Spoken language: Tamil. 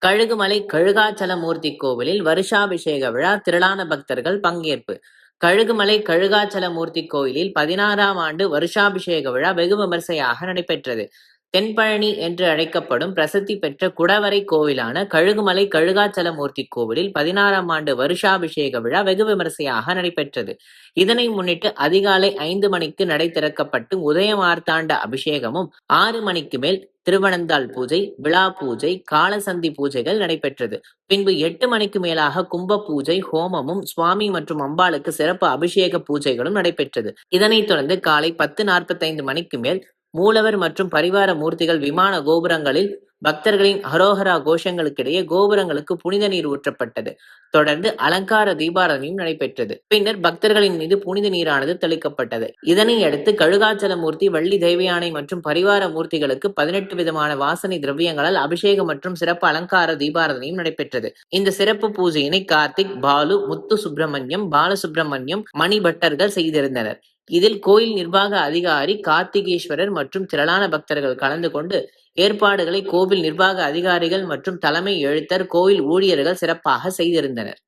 கழுகுமலை கழுகாச்சலமூர்த்தி கோவிலில் வருஷாபிஷேக விழா திரளான பக்தர்கள் பங்கேற்பு. கழுகுமலை கழுகாச்சலமூர்த்தி கோயிலில் 16ஆம் ஆண்டு வருஷாபிஷேக விழா வெகு விமர்சையாக நடைபெற்றது. தென்பழனி என்று அழைக்கப்படும் பிரசித்தி பெற்ற குடவரை கோவிலான கழுகுமலை கழுகாச்சலமூர்த்தி கோவிலில் 16ஆம் ஆண்டு வருஷாபிஷேக விழா வெகு விமர்சையாக நடைபெற்றது. இதனை முன்னிட்டு அதிகாலை 5 மணிக்கு நடை திறக்கப்பட்டு உதயமார்த்தாண்ட அபிஷேகமும் 6 மணிக்கு மேல் திருவனந்தாள் பூஜை, விழா பூஜை, காலசந்தி பூஜைகள் நடைபெற்றது. பின்பு 8 மணிக்கு மேலாக கும்ப பூஜை, ஹோமமும் சுவாமி மற்றும் அம்பாளுக்கு சிறப்பு அபிஷேக பூஜைகளும் நடைபெற்றது. இதனைத் தொடர்ந்து காலை 10:45 மணிக்கு மேல் மூலவர் மற்றும் பரிவார மூர்த்திகள் விமான கோபுரங்களில் பக்தர்களின் ஹரோஹரா கோஷங்களுக்கிடையே கோபுரங்களுக்கு புனித நீர் ஊற்றப்பட்டது. தொடர்ந்து அலங்கார தீபாராதனையும் நடைபெற்றது. பின்னர் பக்தர்களின் மீது புனித நீரானது தெளிக்கப்பட்டது. இதனை அடுத்து கழுகாச்சலமூர்த்தி, வள்ளி தேவயானை மற்றும் பரிவார மூர்த்திகளுக்கு 18 விதமான வாசனை திரவியங்களால் அபிஷேகம் மற்றும் சிறப்பு அலங்கார தீபாராதனையும் நடைபெற்றது. இந்த சிறப்பு பூஜையினை கார்த்திக், பாலு, முத்து சுப்பிரமணியம், பாலசுப்பிரமணியம், மணி பட்டர்கள் செய்திருந்தனர். இதில் கோயில் நிர்வாக அதிகாரி கார்த்திகேஸ்வரர் மற்றும் திரளான பக்தர்கள் கலந்து கொண்டு ஏற்பாடுகளை கோவில் நிர்வாக அதிகாரிகள் மற்றும் தலைமை எழுத்தர், கோயில் ஊழியர்கள் சிறப்பாக செய்திருந்தனர்.